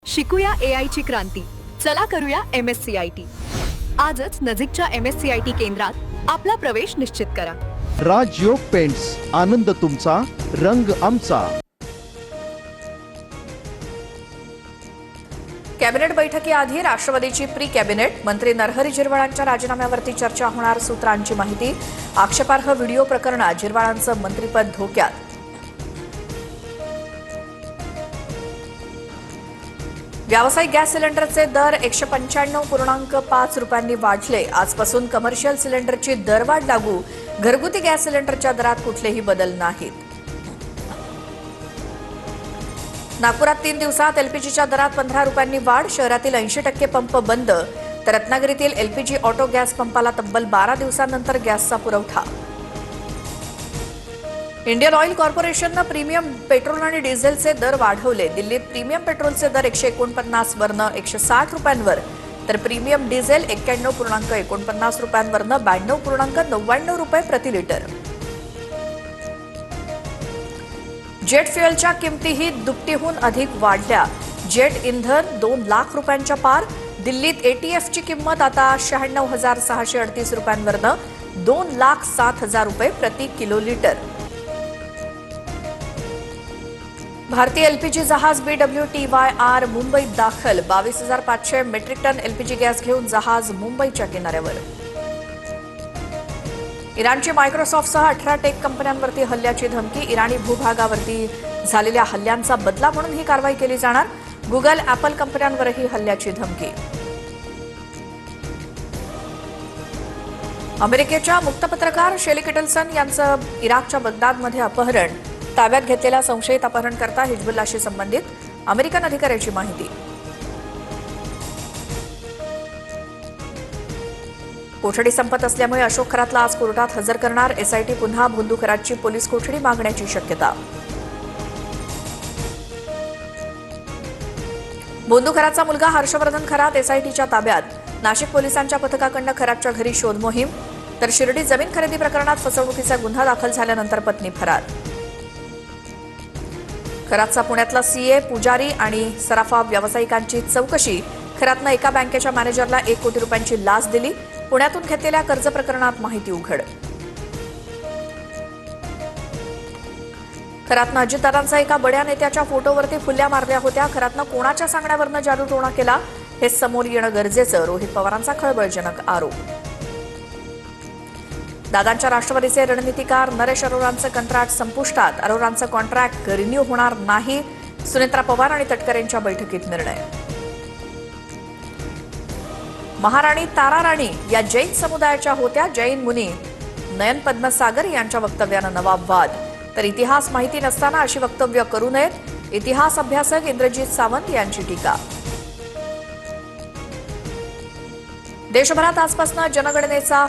शिकूया AI ची क्रांती. चला करूया MSCIT. आजच नजीकच्या MSCIT केंद्रात आपला प्रवेश निश्चित करा. राजयोग पेंट्स, आनंद तुमचा, रंग आमचा. कॅबिनेट बैठकीआधी राष्ट्रवादीची प्री कॅबिनेट. मंत्री नरहरी झिरवाळांच्या राजीनाम्यावरती चर्चा होणार. सूत्रांची माहिती. आक्षेपार्ह व्हिडिओ प्रकरणात झिरवाळांचं मंत्रिपद धोक्यात. व्यावसायिक गॅस सिलेंडरचे दर 195.5 रुपयांनी वाढले. आजपासून कमर्शियल सिलेंडरची दरवाढ लागू. घरगुती गॅस सिलेंडरच्या दरात कुठलेही बदल नाहीत. नागपुरात 3 दिवसात एलपीजीच्या दरात 15 रुपयांनी वाढ. शहरातील 80% पंप बंद. तर रत्नागिरीतील एलपीजी ऑटो गॅस पंपाला तब्बल 12 दिवसांनंतर गॅसचा पुरवठा. इंडियन ऑइल कॉर्पोरेशननं प्रीमियम पेट्रोल आणि डिझेलचे दर वाढवले. दिल्लीत प्रीमियम पेट्रोलचे दर 149 वरनं 160 रुपयांवर, तर प्रीमियम डिझेल 91.49 रुपयांवरनं 92.99 रुपये प्रति लिटर. जेट फ्युएलच्या किमतीही दुपटीहून अधिक वाढल्या. जेट इंधन 2 लाख रुपयांच्या पार. दिल्लीत एटीएफची किंमत आता 96,638 रुपयांवरनं 2,07,000 रुपये प्रति किलो लिटर. भारतीय एलपीजी जहाज BWTYR मुंबईत दाखल. 22,500 मेट्रिक टन एलपीजी गॅस घेऊन जहाज मुंबईच्या किनाऱ्यावर. इराणची मायक्रोसॉफ्टसह 18 टेक कंपन्यांवरती हल्ल्याची धमकी. इराणी भूभागावरती झालेल्या हल्ल्यांचा बदला म्हणून ही कारवाई केली जाणार. गुगल, ॲपल कंपन्यांवरही हल्ल्याची धमकी. अमेरिकेच्या मुक्त पत्रकार शेली किटलसन यांचं इराकच्या बगदादमध्ये अपहरण. ताब्यात घेतलेला संशयित अपहरणकर्ता हिजबुल्लाशी संबंधित. अमेरिकन अधिकाऱ्याची माहिती. कोठडी संपत असल्यामुळे अशोक खरातला आज कोर्टात हजर करणार. एसआयटी पुन्हा भोंदू खरातची पोलीस कोठडी मागण्याची शक्यता. भोंदू खरातचा मुलगा हर्षवर्धन खरात एसआयटीच्या ताब्यात. नाशिक पोलिसांच्या पथकाकडनं खरातच्या घरी शोध मोहीम. तर शिर्डी जमीन खरेदी प्रकरणात फसवणुकीचा गुन्हा दाखल झाल्यानंतर पत्नी फरार. खरातचा पुण्यातला सीए, पुजारी आणि सराफा व्यावसायिकांची चौकशी. खरातनं एका बँकेच्या मॅनेजरला 1 कोटी रुपयांची लाच दिली. पुण्यातून घेतलेल्या कर्ज प्रकरणात माहिती उघड. खरातनं अजितदादांचा एका बड्या नेत्याच्या फोटोवरती फुल्या मारल्या होत्या. खरातनं कोणाच्या सांगण्यावरनं जादूटोणा केला हे समोर येणं गरजेचं. रोहित पवारांचा खळबळजनक आरोप. दादांच्या राष्ट्रवादीचे रणनीतिकार नरेश अरोरांचं कंत्राट संपुष्टात. अरोरांचं कॉन्ट्रॅक्ट रिन्यू होणार नाही. सुनेत्रा पवार आणि तटकरेंच्या बैठकीत निर्णय. महाराणी तारा राणी या जैन समुदायाच्या होत्या. जैन मुनी नयन पद्मसागर यांच्या वक्तव्यानं नवा वाद. तर इतिहास माहिती नसताना अशी वक्तव्य करू नयेत. इतिहास अभ्यासक इंद्रजित सावंत यांची टीका. देशभरात आजपासून जनगणनेचा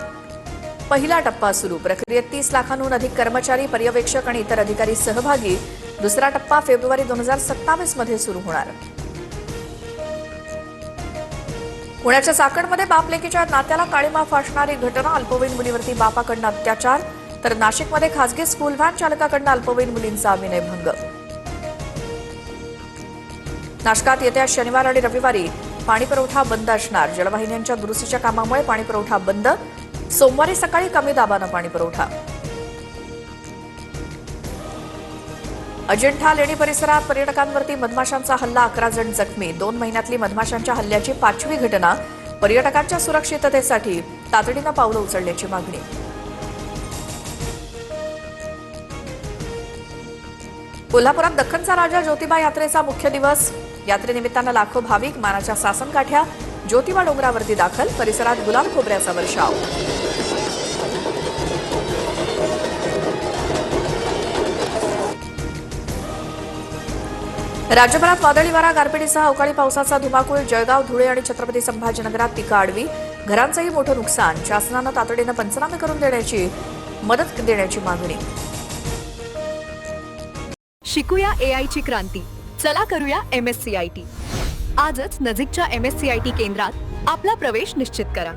पहिला टप्पा सुरू. प्रक्रियेत 30 लाखांहून अधिक कर्मचारी, पर्यवेक्षक आणि इतर अधिकारी सहभागी. दुसरा टप्पा फेब्रुवारी 2027 मध्ये सुरू होणार. पुण्याच्या चाकणमध्ये बाप-लेकीच्या नात्याला काळीमा फासणारी घटना. अल्पवयीन मुलीवरती बापाकडनं अत्याचार. तर नाशिकमध्ये खासगी स्कूल व्हॅन चालकाकडनं अल्पवयीन मुलींचा विनयभंग. नाशकात येत्या शनिवार आणि रविवारी पाणीपुरवठा बंद असणार. जलवाहिन्यांच्या दुरुस्तीच्या कामामुळे पाणीपुरवठा बंद. सोमवारी सकाळी कमी दाबानं पाणीपुरवठा. अजिंठा लेणी परिसरात पर्यटकांवरती मधमाशांचा हल्ला. 11 जण जखमी. 2 महिन्यातली मधमाशांच्या हल्ल्याची 5वी घटना. पर्यटकांच्या सुरक्षिततेसाठी तातडीनं पावलं उचलण्याची मागणी. कोल्हापुरात दख्खनचा राजा ज्योतिबा यात्रेचा मुख्य दिवस. यात्रेनिमित्तानं लाखो भाविक मानाच्या सासनकाठ्या ज्योतिबा डोंगरावरती दाखल. परिसरात गुलाल खोबऱ्याचा वर्षाव. राज्यभरात वादळी वारा, गारपिटीसह अवकाळी पावसाचा धुमाकूळ. जळगाव, धुळे आणि छत्रपती संभाजीनगरात पिकं आडवी. घरांचंही मोठं नुकसान. शासनानं तातडीनं पंचनामे करून मदत देण्याची मागणी. शिकूया AI ची क्रांती. चला करूया MSCIT. आजच नजीकच्या MSCIT केंद्रात आपला प्रवेश निश्चित करा.